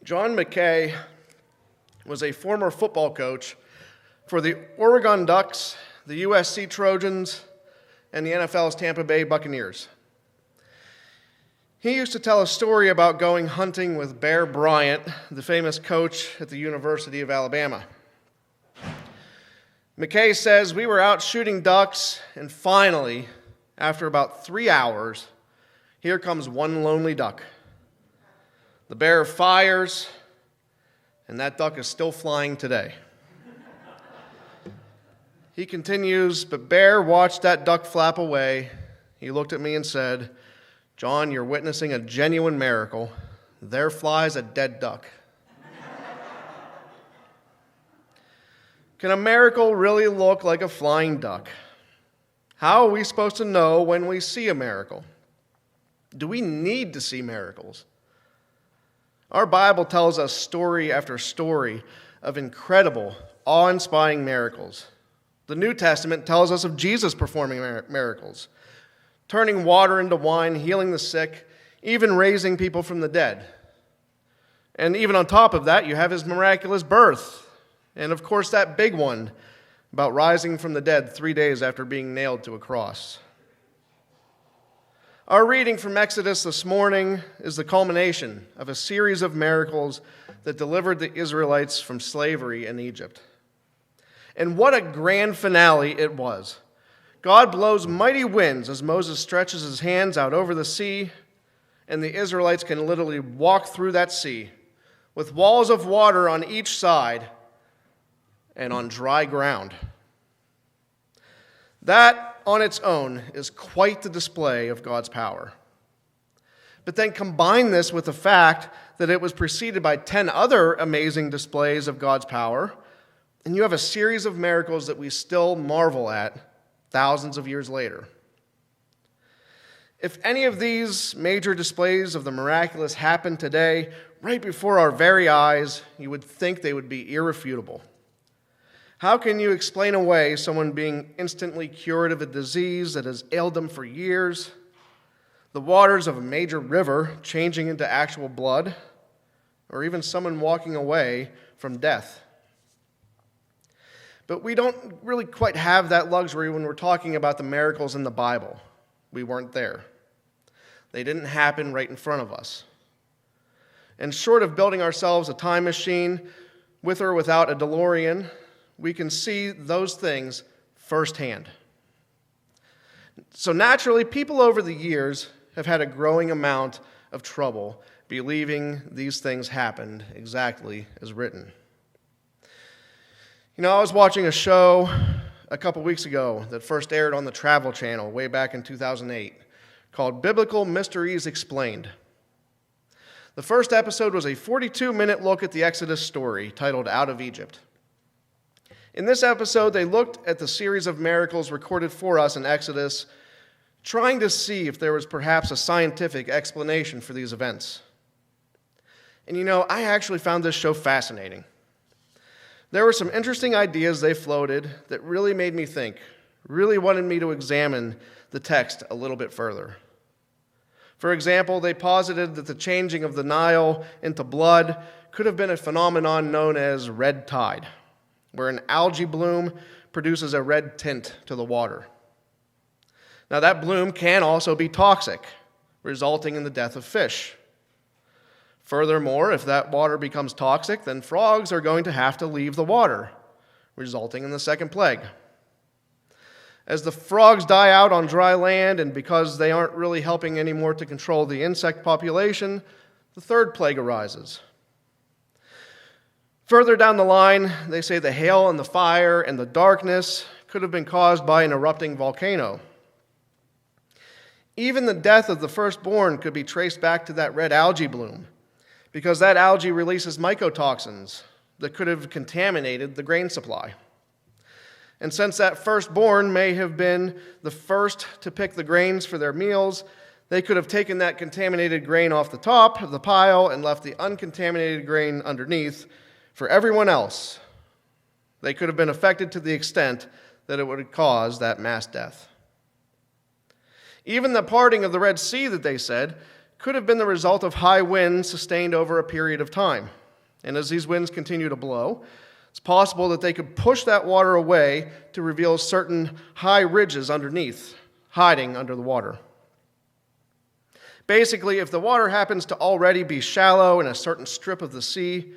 John McKay was a former football coach for the Oregon Ducks, the USC Trojans, and the NFL's Tampa Bay Buccaneers. He used to tell a story about going hunting with Bear Bryant, the famous coach at the University of Alabama. McKay says, "We were out shooting ducks, and finally, after about 3 hours, here comes one lonely duck. The bear fires, and that duck is still flying today." He continues, "But Bear watched that duck flap away. He looked at me and said, 'John, you're witnessing a genuine miracle. There flies a dead duck.'" Can a miracle really look like a flying duck? How are we supposed to know when we see a miracle? Do we need to see miracles? Our Bible tells us story after story of incredible, awe-inspiring miracles. The New Testament tells us of Jesus performing miracles, turning water into wine, healing the sick, even raising people from the dead. And even on top of that, you have his miraculous birth. And of course, that big one about rising from the dead 3 days after being nailed to a cross. Our reading from Exodus this morning is the culmination of a series of miracles that delivered the Israelites from slavery in Egypt. And what a grand finale it was. God blows mighty winds as Moses stretches his hands out over the sea, and the Israelites can literally walk through that sea with walls of water on each side and on dry ground. That on its own is quite the display of God's power. But then combine this with the fact that it was preceded by 10 other amazing displays of God's power, and you have a series of miracles that we still marvel at thousands of years later. If any of these major displays of the miraculous happened today, right before our very eyes, you would think they would be irrefutable. How can you explain away someone being instantly cured of a disease that has ailed them for years, the waters of a major river changing into actual blood, or even someone walking away from death? But we don't really quite have that luxury when we're talking about the miracles in the Bible. We weren't there. They didn't happen right in front of us. And short of building ourselves a time machine, with or without a DeLorean, we can see those things firsthand. So naturally, people over the years have had a growing amount of trouble believing these things happened exactly as written. I was watching a show a couple weeks ago that first aired on the Travel Channel way back in 2008 called Biblical Mysteries Explained. The first episode was a 42-minute look at the Exodus story titled Out of Egypt. In this episode, they looked at the series of miracles recorded for us in Exodus, trying to see if there was perhaps a scientific explanation for these events. And I actually found this show fascinating. There were some interesting ideas they floated that really made me think, really wanted me to examine the text a little bit further. For example, they posited that the changing of the Nile into blood could have been a phenomenon known as red tide, where an algae bloom produces a red tint to the water. Now, that bloom can also be toxic, resulting in the death of fish. Furthermore, if that water becomes toxic, then frogs are going to have to leave the water, resulting in the second plague. As the frogs die out on dry land, and because they aren't really helping anymore to control the insect population, the third plague arises. Further down the line, they say the hail and the fire and the darkness could have been caused by an erupting volcano. Even the death of the firstborn could be traced back to that red algae bloom, because that algae releases mycotoxins that could have contaminated the grain supply. And since that firstborn may have been the first to pick the grains for their meals, they could have taken that contaminated grain off the top of the pile and left the uncontaminated grain underneath for everyone else. They could have been affected to the extent that it would have caused that mass death. Even the parting of the Red Sea that they said could have been the result of high winds sustained over a period of time. And as these winds continue to blow, it's possible that they could push that water away to reveal certain high ridges underneath, hiding under the water. Basically, if the water happens to already be shallow in a certain strip of the sea,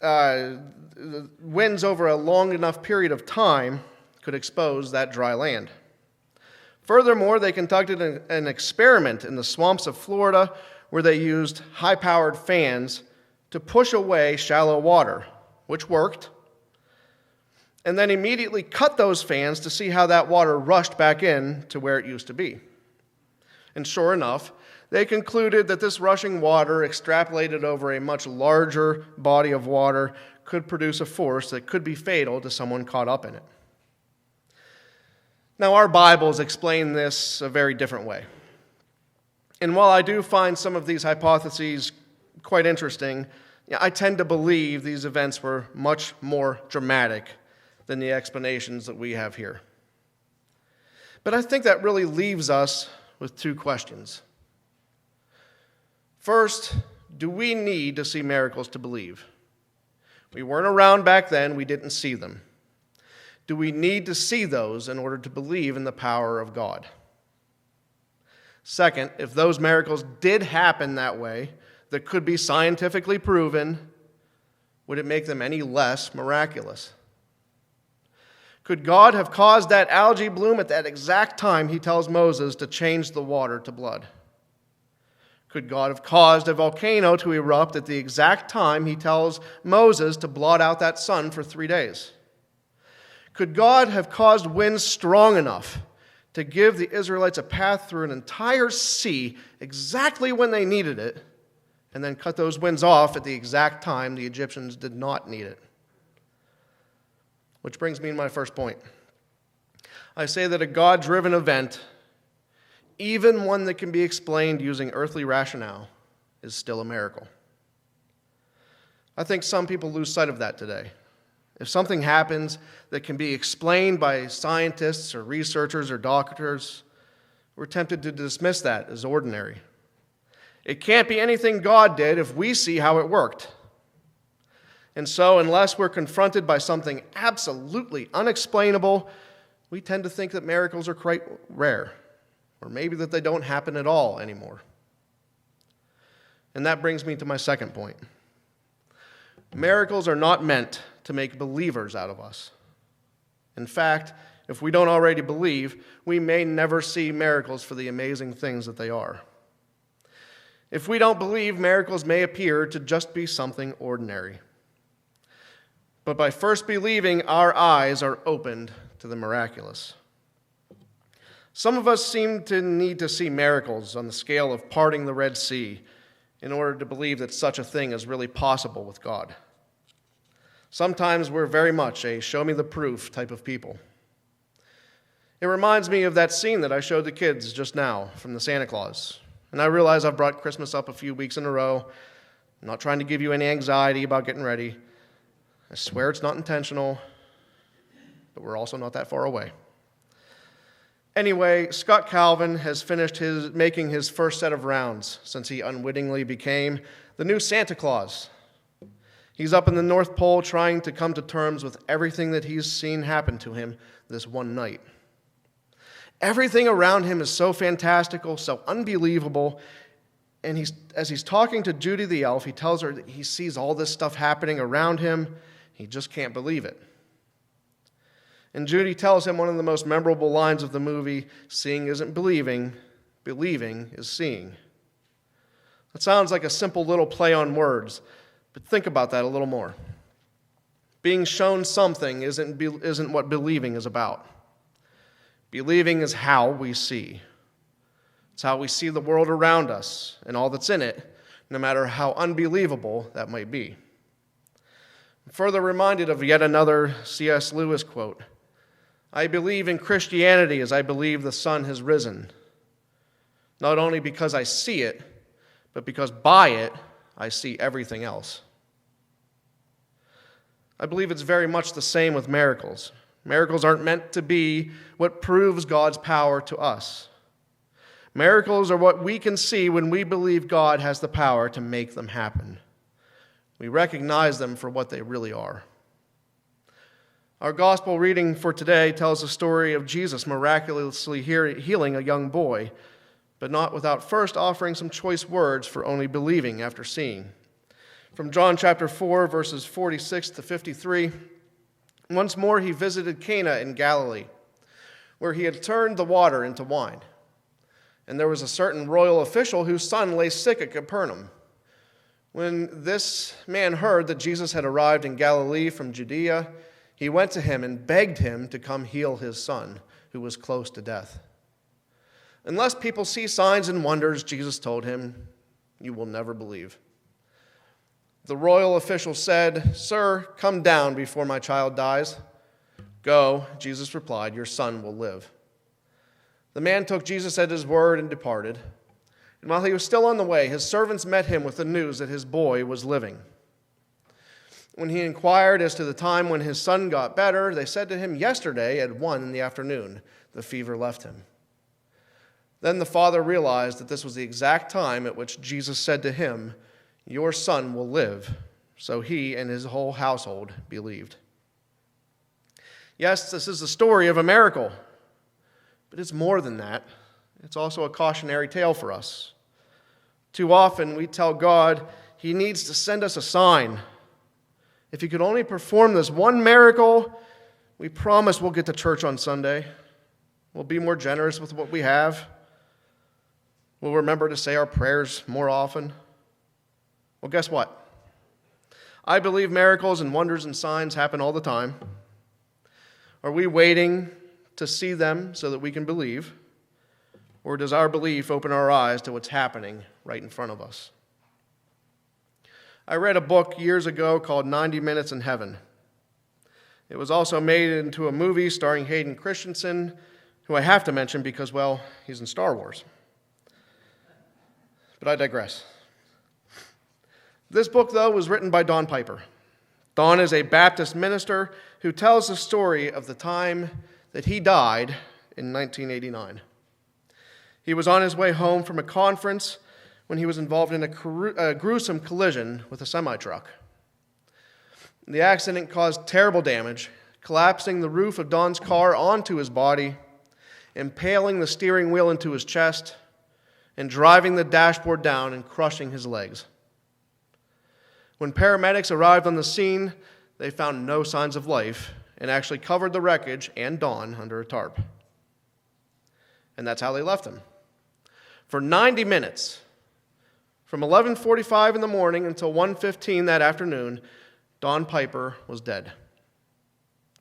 the winds over a long enough period of time could expose that dry land. Furthermore, they conducted an experiment in the swamps of Florida where they used high-powered fans to push away shallow water, which worked, and then immediately cut those fans to see how that water rushed back in to where it used to be. And sure enough, they concluded that this rushing water, extrapolated over a much larger body of water, could produce a force that could be fatal to someone caught up in it. Now, our Bibles explain this a very different way. And while I do find some of these hypotheses quite interesting, I tend to believe these events were much more dramatic than the explanations that we have here. But I think that really leaves us with two questions. First, do we need to see miracles to believe? We weren't around back then, we didn't see them. Do we need to see those in order to believe in the power of God? Second, if those miracles did happen that way, that could be scientifically proven, would it make them any less miraculous? Could God have caused that algae bloom at that exact time he tells Moses to change the water to blood? Could God have caused a volcano to erupt at the exact time he tells Moses to blot out that sun for 3 days? Could God have caused winds strong enough to give the Israelites a path through an entire sea exactly when they needed it, and then cut those winds off at the exact time the Egyptians did not need it? Which brings me to my first point. I say that a God-driven event, even one that can be explained using earthly rationale, is still a miracle. I think some people lose sight of that today. If something happens that can be explained by scientists or researchers or doctors, we're tempted to dismiss that as ordinary. It can't be anything God did if we see how it worked. And so, unless we're confronted by something absolutely unexplainable, we tend to think that miracles are quite rare, or maybe that they don't happen at all anymore. And that brings me to my second point. Miracles are not meant to make believers out of us. In fact, if we don't already believe, we may never see miracles for the amazing things that they are. If we don't believe, miracles may appear to just be something ordinary. But by first believing, our eyes are opened to the miraculous. Some of us seem to need to see miracles on the scale of parting the Red Sea in order to believe that such a thing is really possible with God. Sometimes we're very much a show-me-the-proof type of people. It reminds me of that scene that I showed the kids just now from the Santa Claus. And I realize I've brought Christmas up a few weeks in a row. I'm not trying to give you any anxiety about getting ready. I swear it's not intentional, but we're also not that far away. Anyway, Scott Calvin has finished making his first set of rounds since he unwittingly became the new Santa Claus. He's up in the North Pole trying to come to terms with everything that he's seen happen to him this one night. Everything around him is so fantastical, so unbelievable, and as he's talking to Judy the elf, he tells her that he sees all this stuff happening around him. He just can't believe it. And Judy tells him one of the most memorable lines of the movie, "Seeing isn't believing, believing is seeing." It sounds like a simple little play on words, but think about that a little more. Being shown something isn't what believing is about. Believing is how we see. It's how we see the world around us and all that's in it, no matter how unbelievable that might be. I'm further reminded of yet another C.S. Lewis quote. "I believe in Christianity as I believe the sun has risen, not only because I see it, but because by it I see everything else." I believe it's very much the same with miracles. Miracles aren't meant to be what proves God's power to us. Miracles are what we can see when we believe God has the power to make them happen. We recognize them for what they really are. Our gospel reading for today tells the story of Jesus miraculously healing a young boy, but not without first offering some choice words for only believing after seeing. From John chapter 4, verses 46 to 53, once more he visited Cana in Galilee, where he had turned the water into wine. And there was a certain royal official whose son lay sick at Capernaum. When this man heard that Jesus had arrived in Galilee from Judea, he went to him and begged him to come heal his son, who was close to death. Unless people see signs and wonders, Jesus told him, you will never believe. The royal official said, Sir, come down before my child dies. Go, Jesus replied, your son will live. The man took Jesus at his word and departed. And while he was still on the way, his servants met him with the news that his boy was living. When he inquired as to the time when his son got better, they said to him, yesterday at 1 p.m, the fever left him. Then the father realized that this was the exact time at which Jesus said to him, your son will live. So he and his whole household believed. Yes, this is the story of a miracle. But it's more than that. It's also a cautionary tale for us. Too often we tell God he needs to send us a sign. If he could only perform this one miracle, we promise we'll get to church on Sunday. We'll be more generous with what we have. We'll remember to say our prayers more often. Well, guess what? I believe miracles and wonders and signs happen all the time. Are we waiting to see them so that we can believe? Or does our belief open our eyes to what's happening right in front of us? I read a book years ago called 90 Minutes in Heaven. It was also made into a movie starring Hayden Christensen, who I have to mention because, well, he's in Star Wars. But I digress. This book, though, was written by Don Piper. Don is a Baptist minister who tells the story of the time that he died in 1989. He was on his way home from a conference when he was involved in a gruesome collision with a semi-truck. The accident caused terrible damage, collapsing the roof of Don's car onto his body, impaling the steering wheel into his chest, and driving the dashboard down and crushing his legs. When paramedics arrived on the scene, they found no signs of life and actually covered the wreckage and Don under a tarp. And that's how they left him. For 90 minutes, from 11:45 in the morning until 1:15 that afternoon, Don Piper was dead.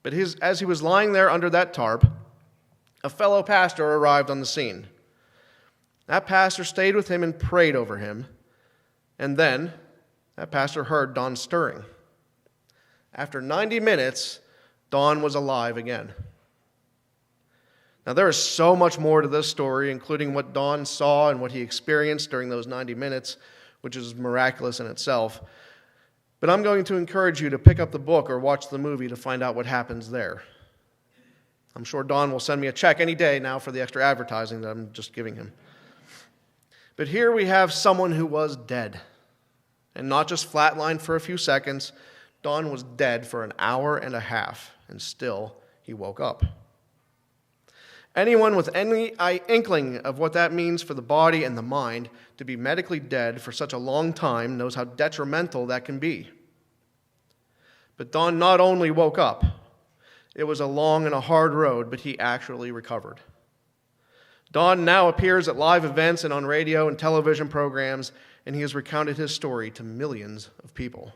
But as he was lying there under that tarp, a fellow pastor arrived on the scene. That pastor stayed with him and prayed over him. And then that pastor heard Don stirring. After 90 minutes, Don was alive again. Now, there is so much more to this story, including what Don saw and what he experienced during those 90 minutes, which is miraculous in itself. But I'm going to encourage you to pick up the book or watch the movie to find out what happens there. I'm sure Don will send me a check any day now for the extra advertising that I'm just giving him. But here we have someone who was dead. And not just flatlined for a few seconds. Don was dead for an hour and a half, and still he woke up. Anyone with any inkling of what that means for the body and the mind to be medically dead for such a long time knows how detrimental that can be. But Don not only woke up, it was a long and a hard road, but he actually recovered. Don now appears at live events and on radio and television programs, and he has recounted his story to millions of people.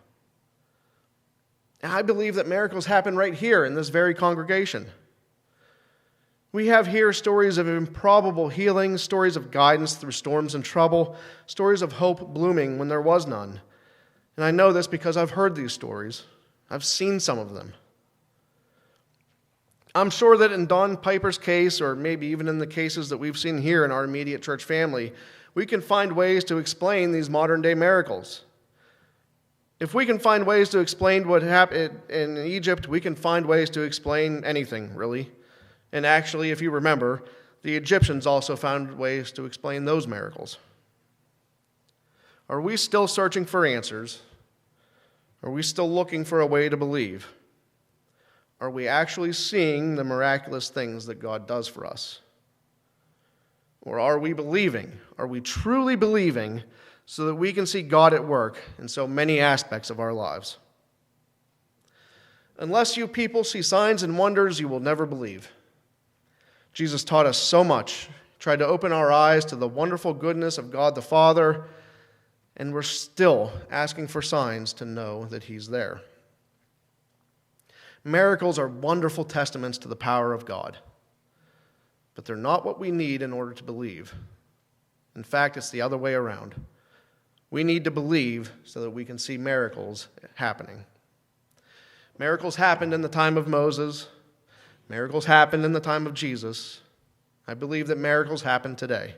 And I believe that miracles happen right here in this very congregation. We have here stories of improbable healing, stories of guidance through storms and trouble, stories of hope blooming when there was none. And I know this because I've heard these stories. I've seen some of them. I'm sure that in Don Piper's case, or maybe even in the cases that we've seen here in our immediate church family, we can find ways to explain these modern-day miracles. If we can find ways to explain what happened in Egypt, we can find ways to explain anything, really. And actually, if you remember, the Egyptians also found ways to explain those miracles. Are we still searching for answers? Are we still looking for a way to believe? Are we actually seeing the miraculous things that God does for us? Or are we believing? Are we truly believing so that we can see God at work in so many aspects of our lives? Unless you people see signs and wonders, you will never believe. Jesus taught us so much, tried to open our eyes to the wonderful goodness of God the Father, and we're still asking for signs to know that He's there. Miracles are wonderful testaments to the power of God, but they're not what we need in order to believe. In fact, it's the other way around. We need to believe so that we can see miracles happening. Miracles happened in the time of Moses. Miracles happened in the time of Jesus. I believe that miracles happen today.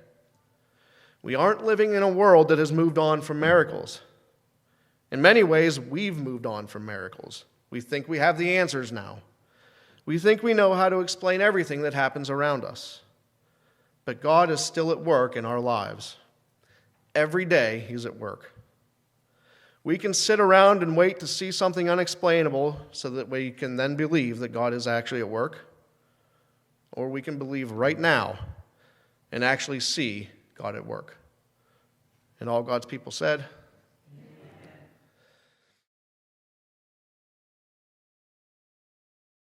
We aren't living in a world that has moved on from miracles. In many ways, we've moved on from miracles. We think we have the answers now. We think we know how to explain everything that happens around us. But God is still at work in our lives. Every day, He's at work. We can sit around and wait to see something unexplainable so that we can then believe that God is actually at work. Or we can believe right now and actually see God at work. And all God's people said,